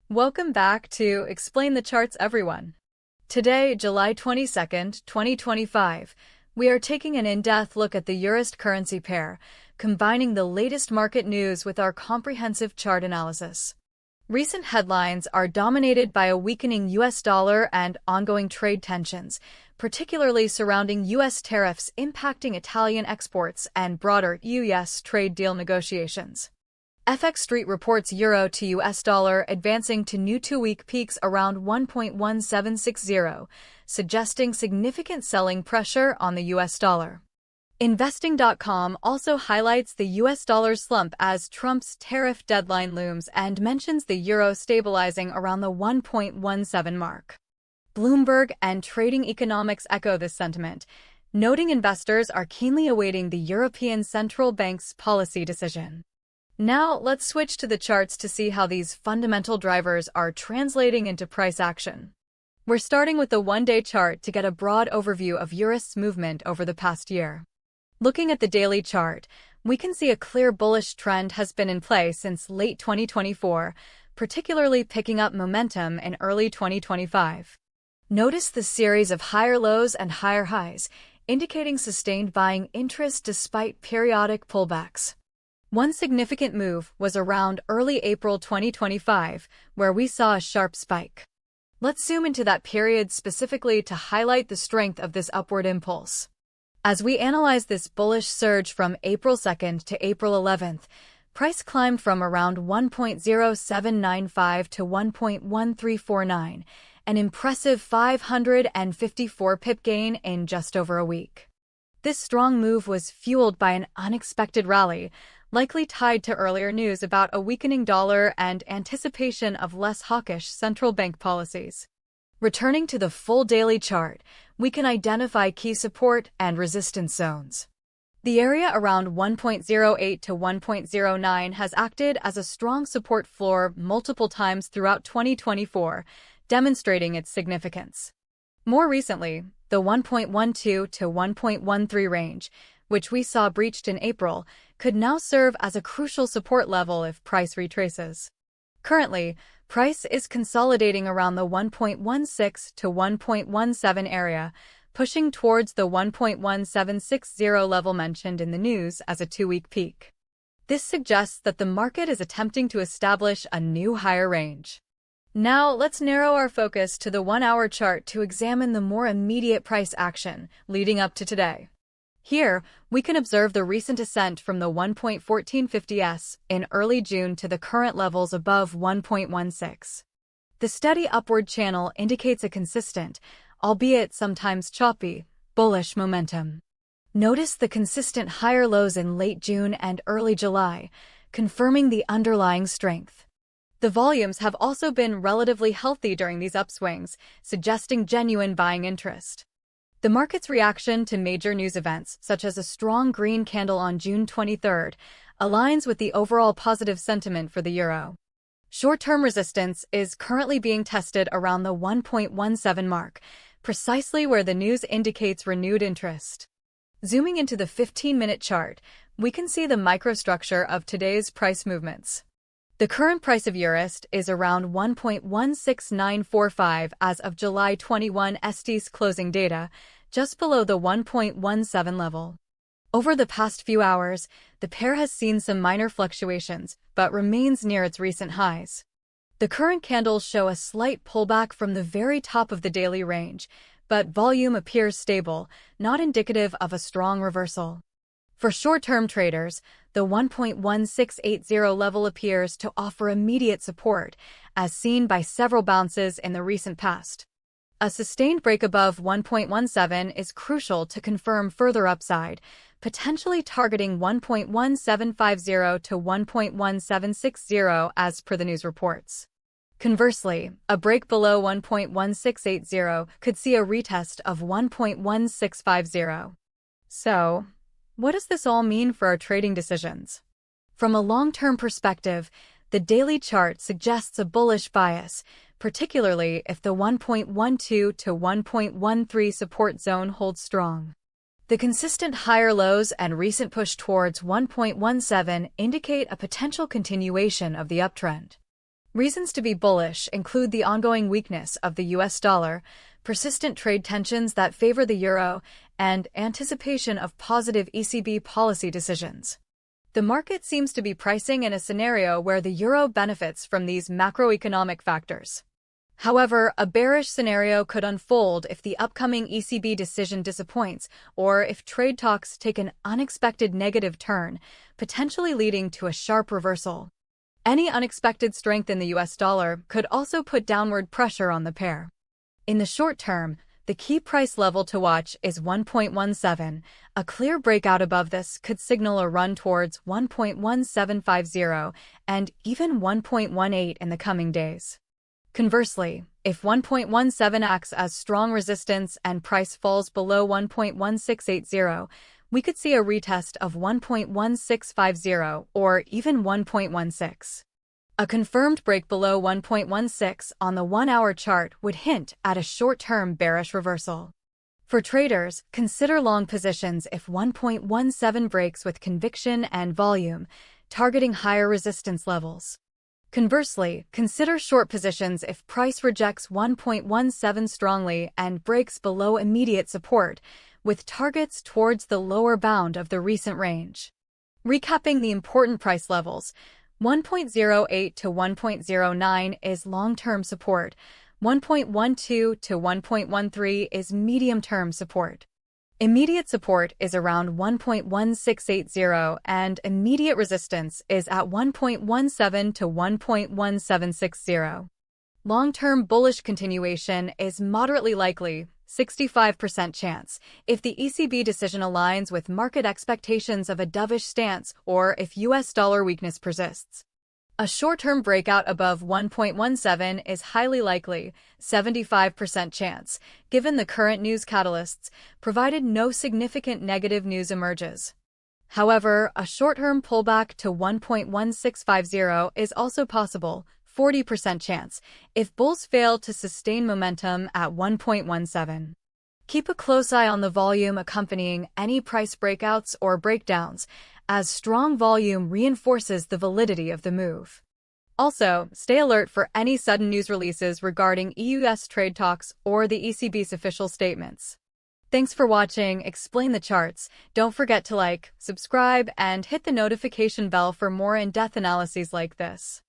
Welcome back to Explain the Charts, everyone. Today, July 22nd, 2025, we are taking an in-depth look at the EURUSD currency pair, combining the latest market news with our comprehensive chart analysis. Recent headlines are dominated by a weakening US dollar and ongoing trade tensions, particularly surrounding US tariffs impacting Italian exports and broader US trade deal negotiations. FX Street reports euro to US dollar advancing to new two-week peaks around 1.1760, suggesting significant selling pressure on the US dollar. Investing.com also highlights the US dollar slump as Trump's tariff deadline looms and mentions the euro stabilizing around the 1.17 mark. Bloomberg and Trading Economics echo this sentiment, noting investors are keenly awaiting the European Central Bank's policy decision. Now, let's switch to the charts to see how these fundamental drivers are translating into price action. We're starting with the one-day chart to get a broad overview of EURUSD's movement over the past year. Looking at the daily chart, we can see a clear bullish trend has been in play since late 2024, particularly picking up momentum in early 2025. Notice the series of higher lows and higher highs, indicating sustained buying interest despite periodic pullbacks. One significant move was around early April 2025, where we saw a sharp spike. Let's zoom into that period specifically to highlight the strength of this upward impulse. As we analyze this bullish surge from April 2nd to April 11th, price climbed from around 1.0795 to 1.1349, an impressive 554 pip gain in just over a week. This strong move was fueled by an unexpected rally, likely tied to earlier news about a weakening dollar and anticipation of less hawkish central bank policies. Returning to the full daily chart, we can identify key support and resistance zones. The area around 1.08 to 1.09 has acted as a strong support floor multiple times throughout 2024, demonstrating its significance. More recently, the 1.12 to 1.13 range, which we saw breached in April, could now serve as a crucial support level if price retraces. Currently, price is consolidating around the 1.16 to 1.17 area, pushing towards the 1.1760 level mentioned in the news as a two-week peak. This suggests that the market is attempting to establish a new higher range. Now, let's narrow our focus to the one-hour chart to examine the more immediate price action leading up to today. Here, we can observe the recent ascent from the 1.1450s in early June to the current levels above 1.16. The steady upward channel indicates a consistent, albeit sometimes choppy, bullish momentum. Notice the consistent higher lows in late June and early July, confirming the underlying strength. The volumes have also been relatively healthy during these upswings, suggesting genuine buying interest. The market's reaction to major news events, such as a strong green candle on June 23rd, aligns with the overall positive sentiment for the euro. Short-term resistance is currently being tested around the 1.17 mark, precisely where the news indicates renewed interest. Zooming into the 15-minute chart, we can see the microstructure of today's price movements. The current price of EURUSD is around 1.16945 as of July 21 ST's closing data, just below the 1.17 level. Over the past few hours, the pair has seen some minor fluctuations, but remains near its recent highs. The current candles show a slight pullback from the very top of the daily range, but volume appears stable, not indicative of a strong reversal. For short-term traders, the 1.1680 level appears to offer immediate support, as seen by several bounces in the recent past. A sustained break above 1.17 is crucial to confirm further upside, potentially targeting 1.1750 to 1.1760 as per the news reports. Conversely, a break below 1.1680 could see a retest of 1.1650. So, what does this all mean for our trading decisions? From a long-term perspective, the daily chart suggests a bullish bias, particularly if the 1.12 to 1.13 support zone holds strong. The consistent higher lows and recent push towards 1.17 indicate a potential continuation of the uptrend. Reasons to be bullish include the ongoing weakness of the US dollar, persistent trade tensions that favor the euro, and anticipation of positive ECB policy decisions. The market seems to be pricing in a scenario where the euro benefits from these macroeconomic factors. However, a bearish scenario could unfold if the upcoming ECB decision disappoints or if trade talks take an unexpected negative turn, potentially leading to a sharp reversal. Any unexpected strength in the US dollar could also put downward pressure on the pair. In the short term, the key price level to watch is 1.17. A clear breakout above this could signal a run towards 1.1750 and even 1.18 in the coming days. Conversely, if 1.17 acts as strong resistance and price falls below 1.1680, we could see a retest of 1.1650 or even 1.16. A confirmed break below 1.16 on the 1-hour chart would hint at a short-term bearish reversal. For traders, consider long positions if 1.17 breaks with conviction and volume, targeting higher resistance levels. Conversely, consider short positions if price rejects 1.17 strongly and breaks below immediate support, with targets towards the lower bound of the recent range. Recapping the important price levels, 1.08 to 1.09 is long-term support, 1.12 to 1.13 is medium-term support. Immediate support is around 1.1680 and immediate resistance is at 1.17 to 1.1760. Long-term bullish continuation is moderately likely, 65% chance, if the ECB decision aligns with market expectations of a dovish stance or if US dollar weakness persists. A short-term breakout above 1.17 is highly likely, 75% chance, given the current news catalysts, provided no significant negative news emerges. However, a short-term pullback to 1.1650 is also possible, 40% chance, if bulls fail to sustain momentum at 1.17. Keep a close eye on the volume accompanying any price breakouts or breakdowns, as strong volume reinforces the validity of the move. Also, stay alert for any sudden news releases regarding EU-US trade talks or the ECB's official statements. Thanks for watching Explain the Charts. Don't forget to like, subscribe, and hit the notification bell for more in-depth analyses like this.